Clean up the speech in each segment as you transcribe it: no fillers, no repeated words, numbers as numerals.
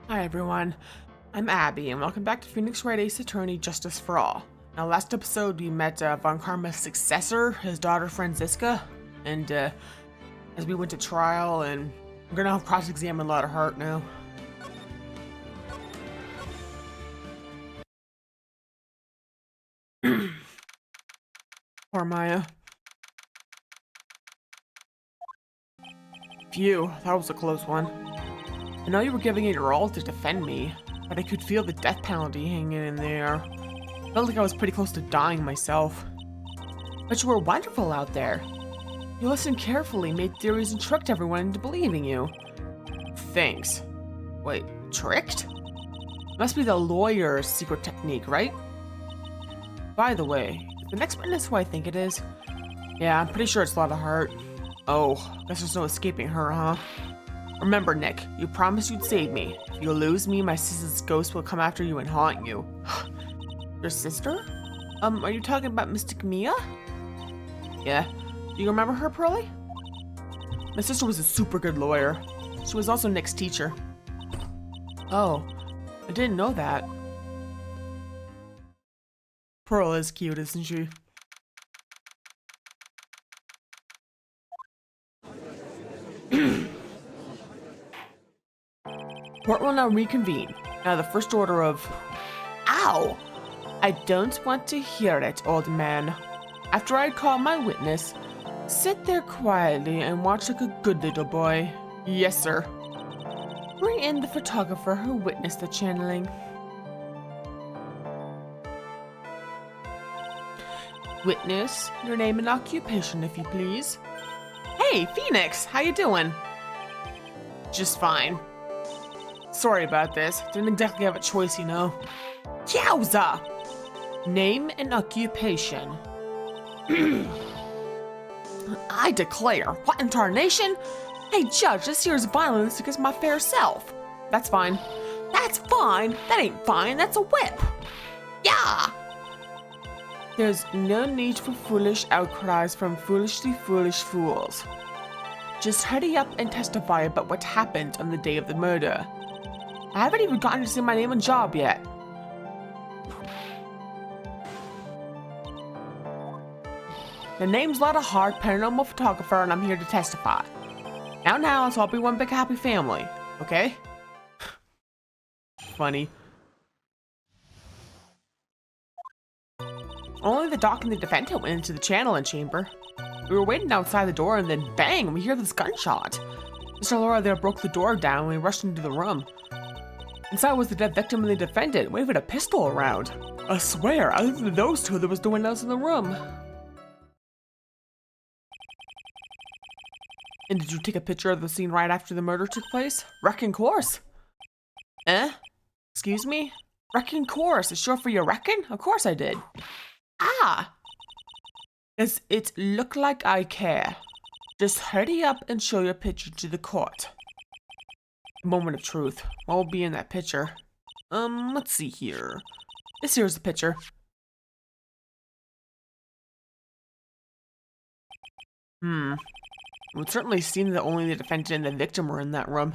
Hi everyone, I'm Abby and welcome back to Phoenix Wright Ace Attorney Justice for All. Now last episode we met Von Karma's successor, his daughter Franziska, and as we went to trial and we're gonna cross-examine a lot of Hart now. Poor Maya. Phew, that was a close one. I know you were giving it your all to defend me, but I could feel the death penalty hanging in there. Felt like I was pretty close to dying myself. But you were wonderful out there. You listened carefully, made theories, and tricked everyone into believing you. Thanks. Wait, tricked? Must be the lawyer's secret technique, right? By the way, is the next witness who I think it is? Yeah, I'm pretty sure it's Lotta Hart. Oh, guess there's no escaping her, huh? Remember, Nick, you promised you'd save me. If you lose me, my sister's ghost will come after you and haunt you. Your sister? Are you talking about Mystic Mia? Yeah. Do you remember her, Pearly? My sister was a super good lawyer. She was also Nick's teacher. Oh, I didn't know that. Pearl is cute, isn't she? Court will now reconvene. Now the first order of... Ow! I don't want to hear it, old man. After I call my witness, sit there quietly and watch like a good little boy. Yes, sir. Bring in the photographer who witnessed the channeling. Witness, your name and occupation, if you please. Hey, Phoenix, how you doing? Just fine. Sorry about this. Didn't exactly have a choice, you know. Yowza! Name and occupation. I declare. What in tarnation? Hey, Judge, this here's violence against my fair self. That's fine. That's fine? That ain't fine. That's a whip. Yeah! There's no need for foolish outcries from foolishly foolish fools. Just hurry up and testify about what happened on the day of the murder. I haven't even gotten to see my name and job yet. The name's Lotta Hart, paranormal photographer, and I'm here to testify. Now, so I'll be one big happy family, okay? Funny. Only the doc and the defendant went into the channeling chamber. We were waiting outside the door and then bang, we hear this gunshot. Mr. Laura there broke the door down and we rushed into the room. Inside was the dead victim and the defendant, waving a pistol around. I swear, other than those two, there was no one else in the room. And did you take a picture of the scene right after the murder took place? Wrecking course. Excuse me? Wrecking course is short for you reckon? Of course I did. Ah! Does it look like I care? Just hurry up and show your picture to the court. Moment of truth. What will be in that picture? Let's see here. This here's the picture. It would certainly seem that only the defendant and the victim were in that room.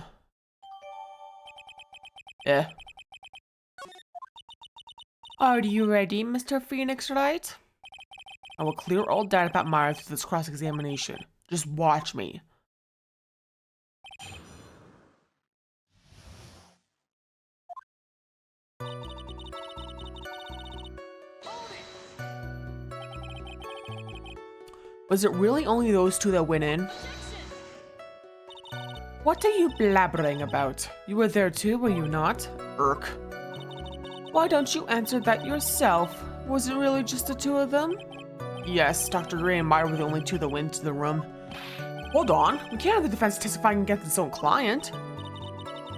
Are you ready, Mr. Phoenix Wright? I will clear all doubt about Myra through this cross-examination. Just watch me. Was it really only those two that went in? What are you blabbering about? You were there too, were you not? Irk. Why don't you answer that yourself? Was it really just the two of them? Yes, Dr. Gray and Myra were the only two that went into the room. Hold on, we can't have the defense testifying against its own client.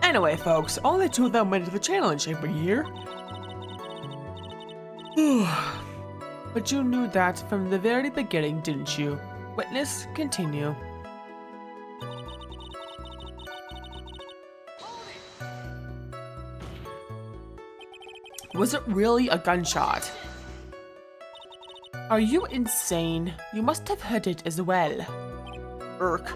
Anyway, folks, only the two of them went into the channeling chamber here. But you knew that from the very beginning, didn't you? Witness, continue. Was it really a gunshot? Are you insane? You must have heard it as well. Irk.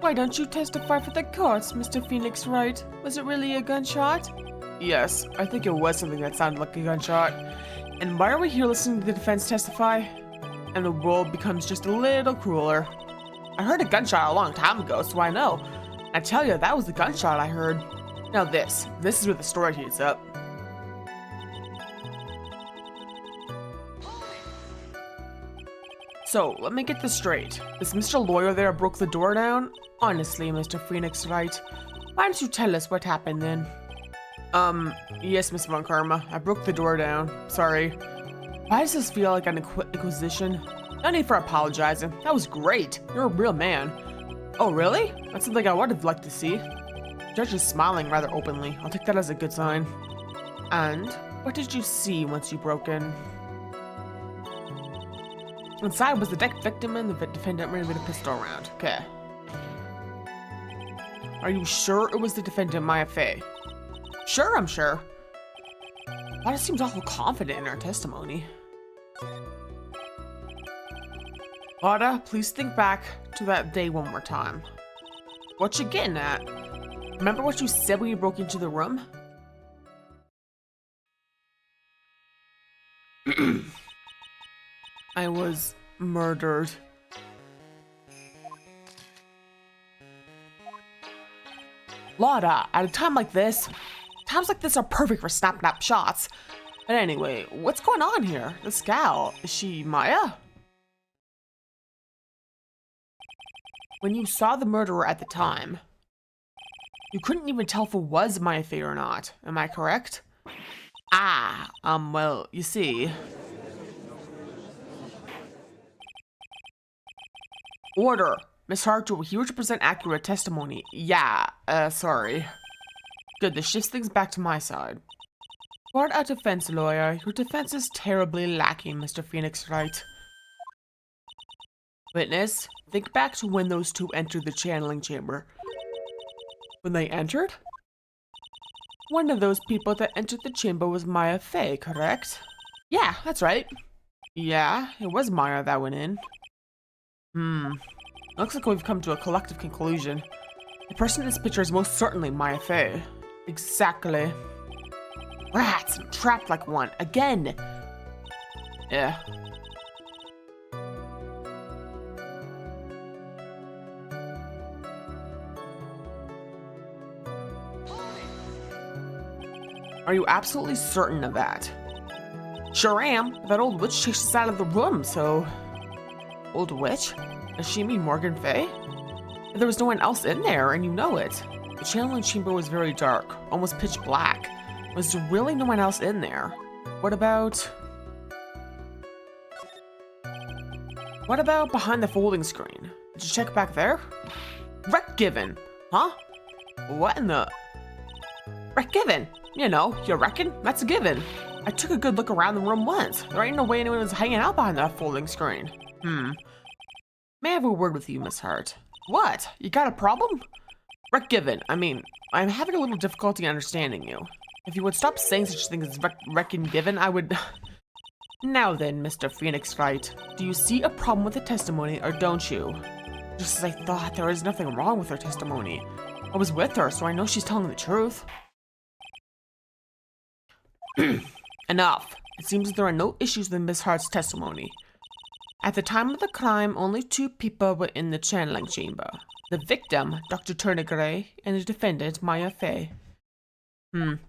Why don't you testify for the courts, Mr. Phoenix Wright? Was it really a gunshot? Yes, I think it was something that sounded like a gunshot. And why are we here listening to the defense testify? And the world becomes just a little crueler. I heard a gunshot a long time ago, so I know. I tell you, that was the gunshot I heard. Now this is where the story heats up. So, let me get this straight. This Mr. Lawyer there broke the door down? Honestly, Mr. Phoenix Wright, why don't you tell us what happened then? Yes, Miss Von Karma, I broke the door down. Sorry. Why does this feel like an inquisition? No need for apologizing. That was great. You're a real man. Oh, really? That's something I would have liked to see. The judge is smiling rather openly. I'll take that as a good sign. And what did you see once you broke in? Inside was the deck victim and the defendant ready with a pistol round. Okay. Are you sure it was the defendant, Maya Fey? Sure, I'm sure. Lada seems awful confident in her testimony. Lada, please think back to that day one more time. What you getting at? Remember what you said when you broke into the room? I was murdered. Lada, at a time like this, times like this are perfect for snap shots. But anyway, what's going on here? This gal, is she Maya? When you saw the murderer at the time, you couldn't even tell if it was Maya Fey or not. Am I correct? Well, you see. Order. Miss Hart, we're here to present accurate testimony. Yeah, sorry. Good, this shifts things back to my side. For a defense lawyer, your defense is terribly lacking, Mr. Phoenix Wright. Witness, think back to when those two entered the channeling chamber. When they entered? One of those people that entered the chamber was Maya Fey, correct? Yeah, that's right. Yeah, it was Maya that went in. Looks like we've come to a collective conclusion. The person in this picture is most certainly Maya Fey. Exactly. Rats, I'm trapped like one. Again! Yeah. Are you absolutely certain of that? Sure am. That old witch chased us out of the room, so... Old witch? Does she mean Morgan Fey? There was no one else in there, and you know it. The channeling chamber was very dark, almost pitch black. Was there really no one else in there? What about behind the folding screen? Did you check back there? Wreck given. Huh? What in the... Wreck given? You know, you reckon? That's a given. I took a good look around the room once. There ain't no way anyone was hanging out behind that folding screen. May I have a word with you, Miss Hart? What? You got a problem? Wreck given. I mean, I'm having a little difficulty understanding you. If you would stop saying such things as reckon given, I would... Now then, Mr. Phoenix Wright, do you see a problem with the testimony, or don't you? Just as I thought, there is nothing wrong with her testimony. I was with her, so I know she's telling the truth. Enough. It seems there are no issues with Miss Hart's testimony. At the time of the crime, only two people were in the channeling chamber. The victim, Dr. Turner Gray, and the defendant, Maya Fey. The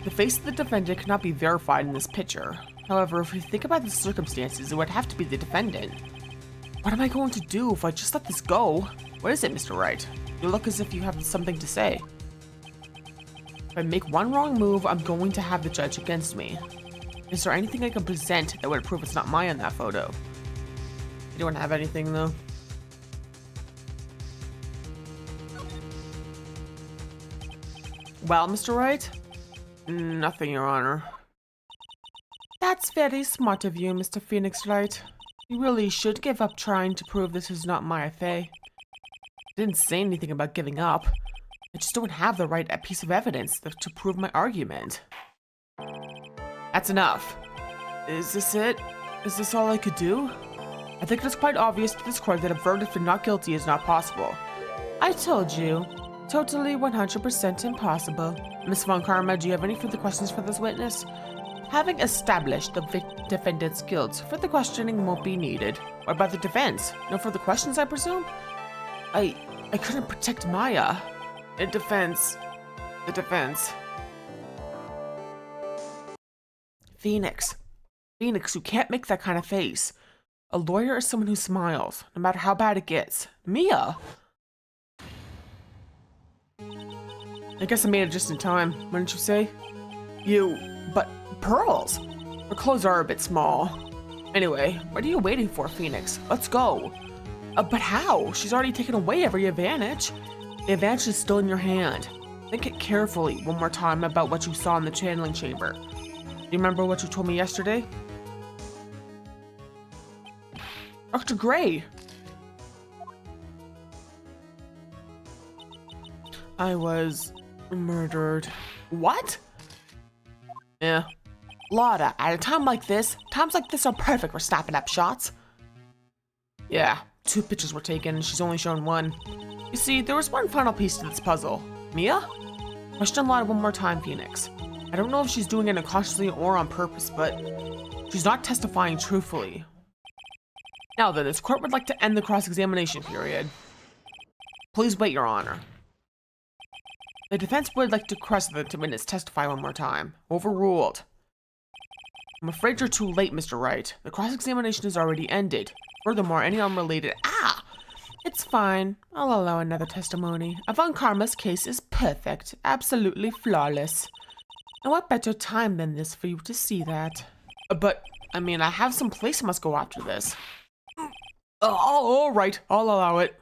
face of the defendant cannot be verified in this picture. However, if we think about the circumstances, it would have to be the defendant. What am I going to do if I just let this go? What is it, Mr. Wright? You look as if you have something to say. If I make one wrong move, I'm going to have the judge against me. Is there anything I can present that would prove it's not Maya in that photo? You don't have anything, though. Well, Mr. Wright? Nothing, Your Honor. That's very smart of you, Mr. Phoenix Wright. You really should give up trying to prove this is not Maya Fey. I didn't say anything about giving up. I just don't have the right piece of evidence to prove my argument. That's enough. Is this it? Is this all I could do? I think it is quite obvious to this court that a verdict of not guilty is not possible. I told you. Totally 100% impossible. Miss Von Karma, do you have any further questions for this witness? Having established the defendant's guilt, further questioning won't be needed. What about the defense? No further questions, I presume? I couldn't protect Maya. The defense. Phoenix, you can't make that kind of face. A lawyer is someone who smiles, no matter how bad it gets. Mia! I guess I made it just in time, wouldn't you say? But pearls! Her clothes are a bit small. Anyway, what are you waiting for, Phoenix? Let's go. But how? She's already taken away every advantage. The advantage is still in your hand. Think it carefully one more time about what you saw in the channeling chamber. Do you remember what you told me yesterday? Dr. Gray! I was murdered. What? Yeah. Lotta, at a time like this, times like this are perfect for snapping up shots. Yeah, 2 pictures were taken and she's only shown 1. You see, there was one final piece to this puzzle. Mia? Question Lotta one more time, Phoenix. I don't know if she's doing it unconsciously or on purpose, but she's not testifying truthfully. Now then, this court would like to end the cross-examination period. Please wait, Your Honor. The defense would like to request that the witness testify one more time. Overruled. I'm afraid you're too late, Mr. Wright. The cross-examination is already ended. Furthermore, any unrelated— It's fine. I'll allow another testimony. Von Karma's case is perfect. Absolutely flawless. And what better time than this for you to see that? But, I mean, I have some place I must go after this. All right, I'll allow it.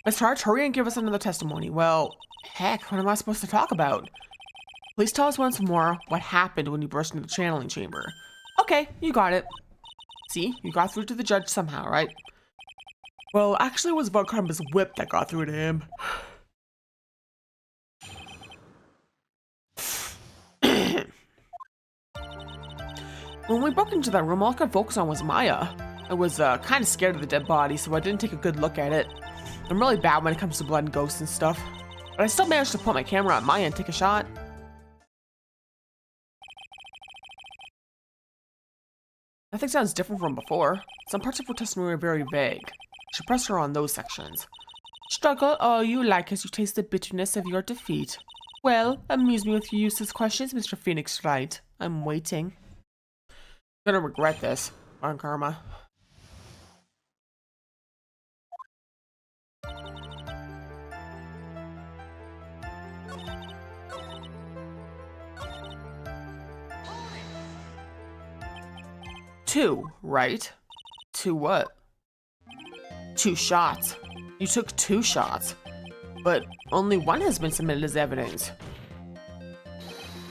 Mr. Hart, hurry and give us another testimony. Well, heck, what am I supposed to talk about? Please tell us once more what happened when you burst into the channeling chamber. Okay, you got it. See, you got through to the judge somehow, right? Well, actually it was Von Karma's whip that got through to him. When we broke into that room, all I could focus on was Maya. I was kind of scared of the dead body, so I didn't take a good look at it. I'm really bad when it comes to blood and ghosts and stuff. But I still managed to put my camera on Maya and take a shot. Nothing sounds different from before. Some parts of her testimony are very vague. I should press her on those sections. Struggle all you like as you taste the bitterness of your defeat. Well, amuse me with your useless questions, Mr. Phoenix Wright. I'm waiting. I'm gonna regret this, Von Karma. Two, right? 2 what? 2 shots. You took 2 shots. But only 1 has been submitted as evidence.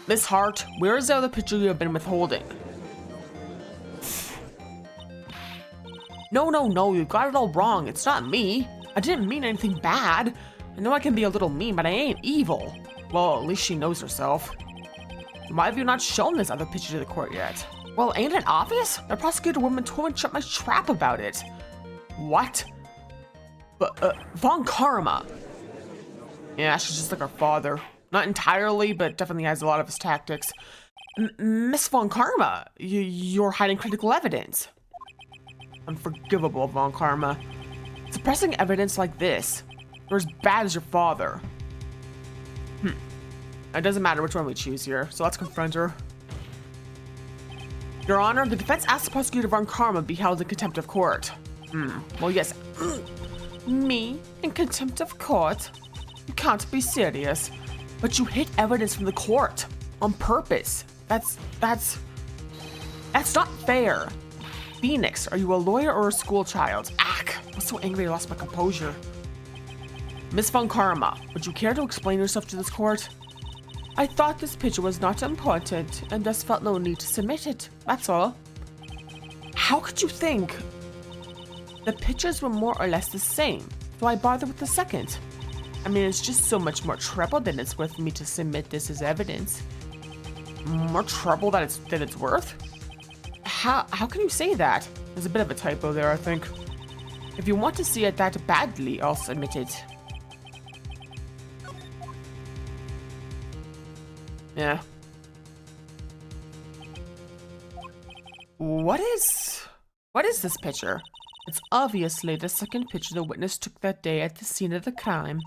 Miss Hart, where is the other picture you have been withholding? No, you got it all wrong. It's not me. I didn't mean anything bad. I know I can be a little mean, but I ain't evil. Well, at least she knows herself. Why have you not shown this other picture to the court yet? Well, ain't it obvious? The prosecutor woman told me to shut my trap about it. What? But, Von Karma. Yeah, she's just like her father. Not entirely, but definitely has a lot of his tactics. Miss Von Karma, you're hiding critical evidence. Unforgivable, Von Karma. Suppressing evidence like this, you're as bad as your father. It doesn't matter which one we choose here, so let's confront her. Your Honor, the defense asked the prosecutor Von Karma be held in contempt of court. Well, yes. Me? In contempt of court? You can't be serious. But you hid evidence from the court. On purpose. That's not fair. Phoenix, are you a lawyer or a school child? I'm so angry I lost my composure. Miss Von Karma, would you care to explain yourself to this court? I thought this picture was not important, and thus felt no need to submit it, that's all. How could you think? The pictures were more or less the same, so I bother with the second. I mean, it's just so much more trouble than it's worth for me to submit this as evidence. More trouble than it's worth? How can you say that? There's a bit of a typo there, I think. If you want to see it that badly, I'll submit it. Yeah. What is this picture? It's obviously the second picture the witness took that day at the scene of the crime.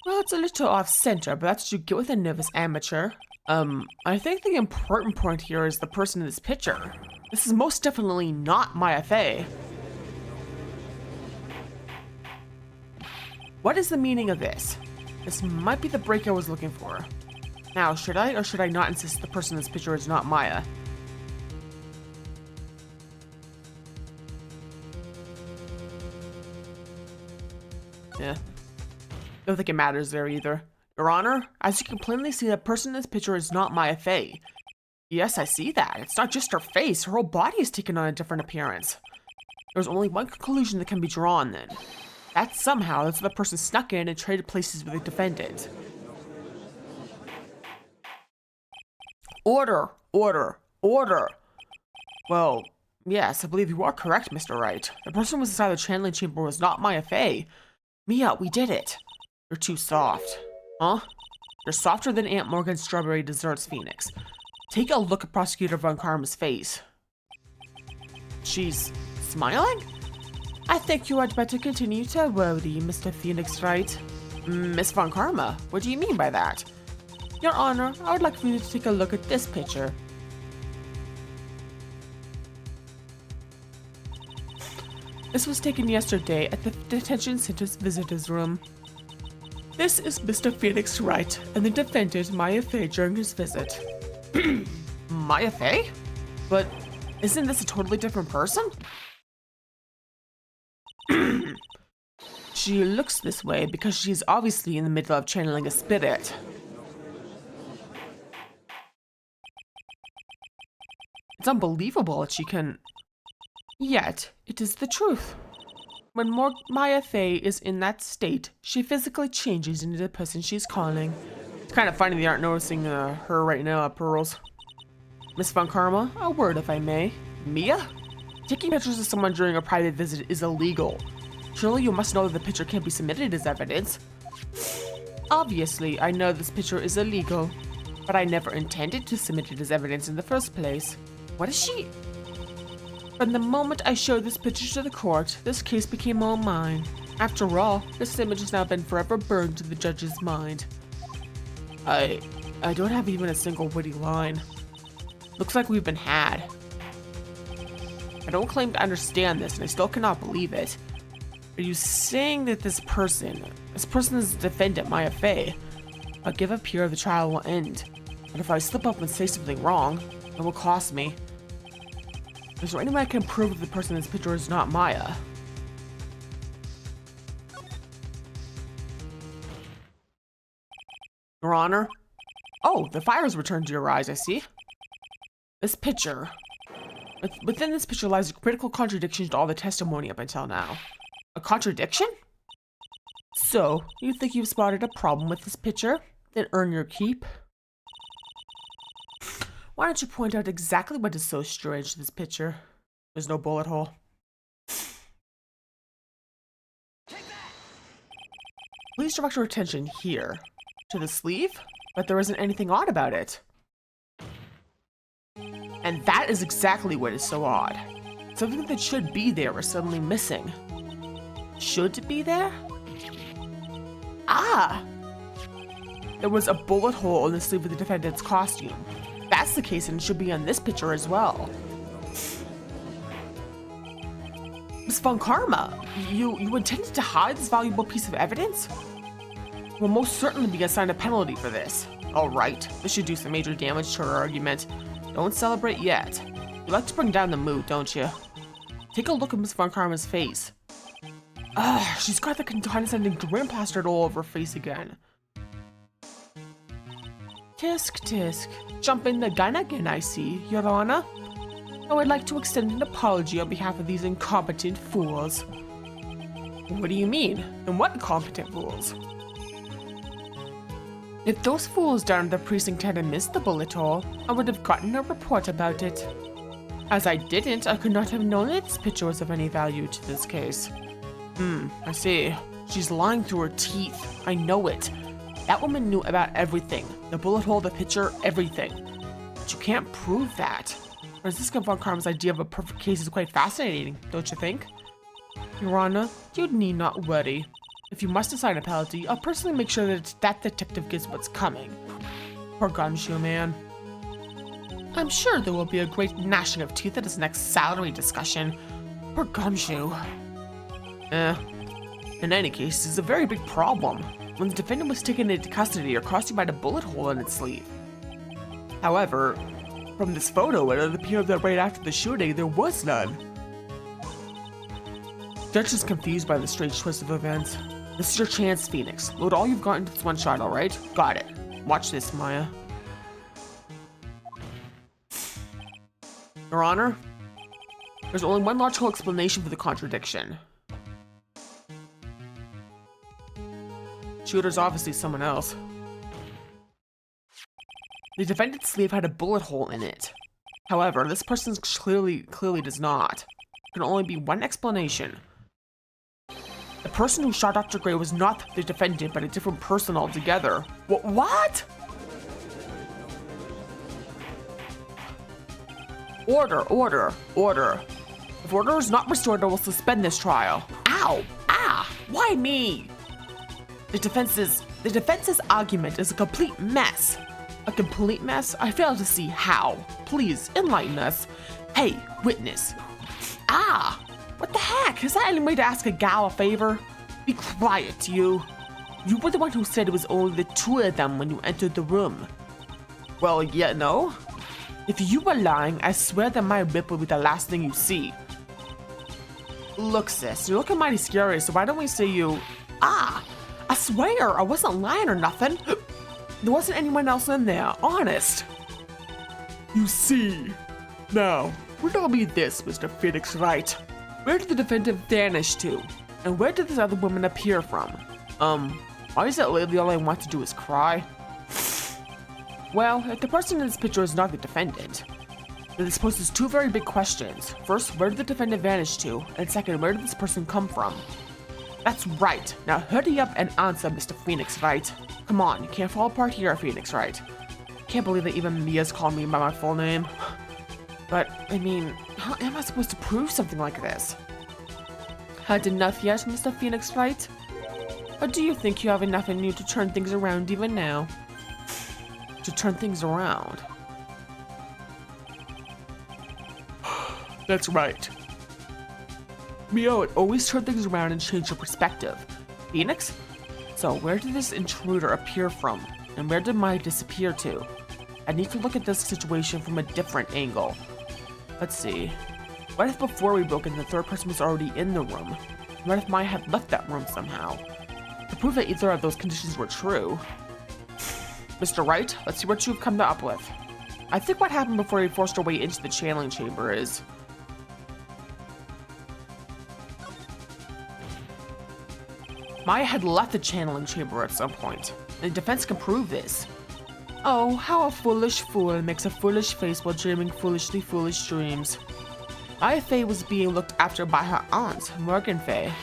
Well, it's a little off-center, but that's what you get with a nervous amateur. I think the important point here is the person in this picture. This is most definitely not Maya Fey. What is the meaning of this? This might be the break I was looking for. Now, should I or should I not insist the person in this picture is not Maya? Yeah. Don't think it matters there either. Your Honor, as you can plainly see, the person in this picture is not Maya Fey. Yes, I see that. It's not just her face, her whole body has taken on a different appearance. There's only one conclusion that can be drawn then. That somehow that's the person snuck in and traded places with the defendant. Order! Order! Order! Well, yes, I believe you are correct, Mr. Wright. The person who was inside the channeling chamber was not Maya Fey. Mia, we did it. You're too soft. Huh? You're softer than Aunt Morgan's strawberry desserts, Phoenix. Take a look at Prosecutor Von Karma's face. She's smiling? I think you had better continue to worry, Mr. Phoenix Wright. Miss Von Karma, what do you mean by that? Your Honor, I would like for you to take a look at this picture. This was taken yesterday at the detention center's visitors room. This is Mr. Phoenix Wright and the defendant Maya Fey during his visit. Maya Fey? But isn't this a totally different person? She looks this way because she's obviously in the middle of channeling a spirit. It's unbelievable that she can... Yet, it is the truth. When Maya Fey is in that state, she physically changes into the person she's calling. It's kind of funny they aren't noticing her right now, Pearls. Miss Von Karma, a word if I may. Mia? Taking pictures of someone during a private visit is illegal. Surely you must know that the picture can't be submitted as evidence. Obviously, I know this picture is illegal, but I never intended to submit it as evidence in the first place. What is she? From the moment I showed this picture to the court, this case became all mine. After all, this image has now been forever burned to the judge's mind. I don't have even a single witty line. Looks like we've been had. I don't claim to understand this, and I still cannot believe it. Are you saying that this person is the defendant, Maya Fey? I'll give up here, the trial will end. But if I slip up and say something wrong, it will cost me. Is there any way I can prove that the person in this picture is not Maya? Your Honor? Oh, the fire has returned to your eyes, I see. This picture. Within this picture lies a critical contradiction to all the testimony up until now. A contradiction? So, you think you've spotted a problem with this picture? Then earn your keep? Why don't you point out exactly what is so strange to this picture? There's no bullet hole. Please direct your attention here. To the sleeve? But there isn't anything odd about it. And that is exactly what is so odd. Something that should be there is suddenly missing. Should be there? Ah! There was a bullet hole in the sleeve of the defendant's costume. That's the case, and it should be on this picture as well. Miss Von Karma, you intended to hide this valuable piece of evidence? Will most certainly be assigned a penalty for this. Alright, this should do some major damage to her argument. Don't celebrate yet. You like to bring down the mood, don't you? Take a look at Miss Von Karma's face. She's got the condescending grin plastered all over her face again. Tisk tisk. Jumping the gun again, I see, Your Honor. I would like to extend an apology on behalf of these incompetent fools. What do you mean? And what incompetent fools? If those fools down at the precinct had missed the bullet hole, I would have gotten a report about it. As I didn't, I could not have known that this picture was of any value to this case. I see. She's lying through her teeth. I know it. That woman knew about everything. The bullet hole, the picture, everything. But you can't prove that. Franziska von Karm's idea of a perfect case is quite fascinating, don't you think? Your Honor, you need not worry. If you must assign a penalty, I'll personally make sure that that detective gets what's coming. Poor Gumshoe man. I'm sure there will be a great gnashing of teeth at his next salary discussion. Poor Gumshoe. In any case, it's a very big problem. When the defendant was taken into custody or crossed by a bullet hole in its sleeve. However, from this photo, it appeared that right after the shooting, there was none. Judge is confused by the strange twist of events. This is your chance, Phoenix. Load all you've got into this one shot, alright? Got it. Watch this, Maya. Your Honor, there's only one logical explanation for the contradiction. Shooter's obviously someone else. The defendant's sleeve had a bullet hole in it. However, this person's clearly does not. There can only be one explanation. The person who shot Dr. Gray was not the defendant, but a different person altogether. What? Order. If order is not restored, I will suspend this trial. Ow! Ah! Why me? The defense's argument is a complete mess. A complete mess? I fail to see how. Please, enlighten us. Hey, witness. Ah! What the heck? Is that any way to ask a gal a favor? Be quiet, you. You were the one who said it was only the two of them when you entered the room. Well, yeah, no. If you were lying, I swear that my rip will be the last thing you see. Look, sis, you're looking mighty scary, so why don't we say you... Ah! I swear, I wasn't lying or nothing. There wasn't anyone else in there, honest. You see. Now, riddle me this, Mr. Phoenix Wright. Where did the defendant vanish to? And where did this other woman appear from? Why is it lately all I want to do is cry? Well, if the person in this picture is not the defendant, then this poses two very big questions. First, where did the defendant vanish to? And second, where did this person come from? That's right. Now hurry up and answer, Mr. Phoenix Wright. Come on, you can't fall apart here, Phoenix Wright. Can't believe that even Mia's called me by my full name. But, I mean, how am I supposed to prove something like this? Had enough yet, Mr. Phoenix Wright? Or do you think you have enough in you to turn things around even now? To turn things around? That's right. Mia would always turn things around and change her perspective. Phoenix? So where did this intruder appear from? And where did Maya disappear to? I need to look at this situation from a different angle. Let's see. What if before we broke in, the third person was already in the room? What if Maya had left that room somehow? To prove that either of those conditions were true. Mr. Wright, let's see what you've come up with. I think what happened before he forced her way into the channeling chamber is... Maya had left the channeling chamber at some point, and the defense can prove this. Oh, how a foolish fool makes a foolish face while dreaming foolishly foolish dreams. Maya Fey was being looked after by her aunt, Morgan Fey.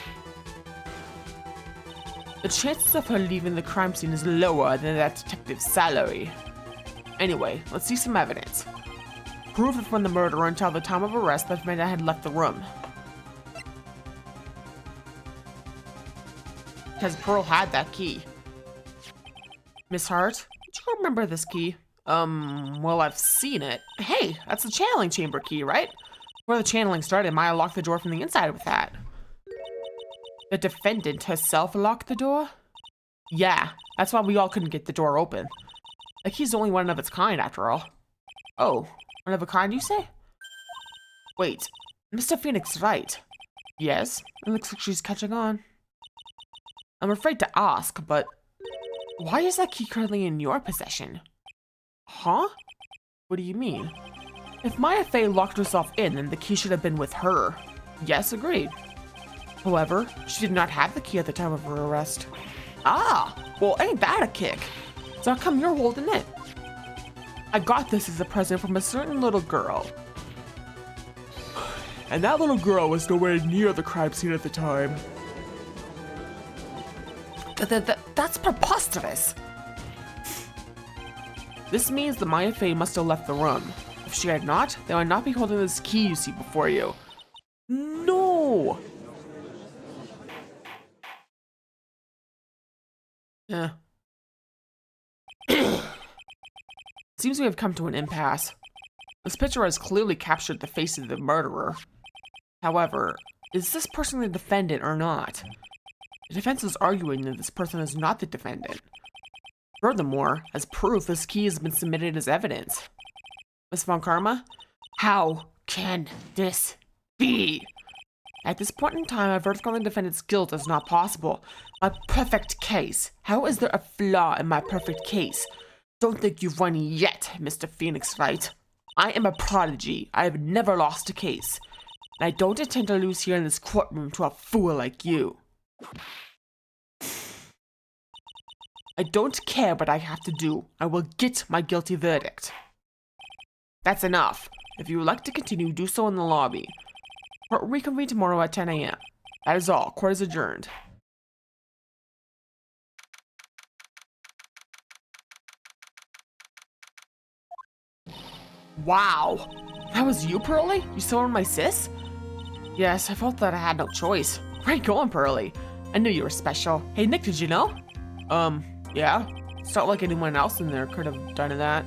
The chances of her leaving the crime scene is lower than that detective's salary. Anyway, let's see some evidence. Proof that from the murder until the time of arrest that Maya had left the room. Because Pearl had that key. Miss Hart, do you remember this key? Well, I've seen it. Hey, that's the channeling chamber key, right? Before the channeling started, Maya locked the door from the inside with that. The defendant herself locked the door? Yeah, that's why we all couldn't get the door open. The key's only one of its kind, after all. Oh, one of a kind, you say? Wait, Mr. Phoenix Wright. Yes, it looks like she's catching on. I'm afraid to ask, but why is that key currently in your possession? Huh? What do you mean? If Maya Fey locked herself in, then the key should have been with her. Yes, agreed. However, she did not have the key at the time of her arrest. Ah, well, ain't that a kick? So how come you're holding it? I got this as a present from a certain little girl. And that little girl was nowhere near the crime scene at the time. That's preposterous. This means that Maya Fey must have left the room. If she had not, they would not be holding this key you see before you. No! Yeah. Seems we have come to an impasse. This picture has clearly captured the face of the murderer. However, is this person the defendant or not? The defense is arguing that this person is not the defendant. Furthermore, as proof, this key has been submitted as evidence. Miss Von Karma, how can this be? At this point in time, a verdict on the defendant's guilt is not possible. My perfect case. How is there a flaw in my perfect case? Don't think you've won yet, Mr. Phoenix Wright. I am a prodigy. I have never lost a case. And I don't intend to lose here in this courtroom to a fool like you. I don't care what I have to do. I will get my guilty verdict. That's enough. If you would like to continue, do so in the lobby. Court will reconvene tomorrow at 10 a.m. That is all. Court is adjourned. Wow. That was you, Pearly? You still were my sis? Yes, I felt that I had no choice. Where you going, Pearly? I knew you were special. Hey, Nick, did you know? Yeah. It's not like anyone else in there could have done that.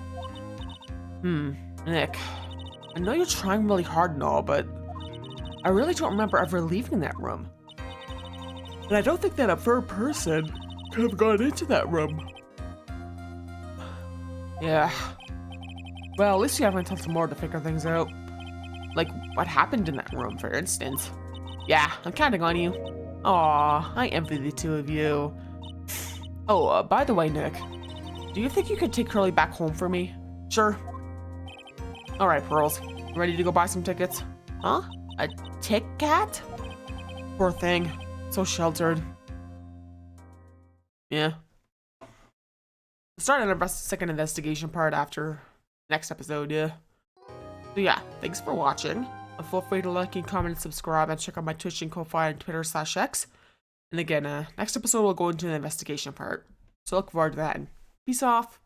Nick. I know you're trying really hard and all, but I really don't remember ever leaving that room. And I don't think that a third person could have gone into that room. Yeah. Well, at least you have until tomorrow to figure things out. Like, what happened in that room, for instance. Yeah, I'm counting on you. Aw, I envy the two of you. Oh, by the way, Nick, do you think you could take Curly back home for me? Sure. Alright, Pearls. Ready to go buy some tickets? Huh? A ticket? Poor thing. So sheltered. Yeah. Start an second investigation part after next episode, yeah. So yeah, thanks for watching. Feel free to like and comment and subscribe and check out my Twitch and Ko-Fi and Twitter/X. And again, next episode we'll go into the investigation part. So look forward to that. Peace off.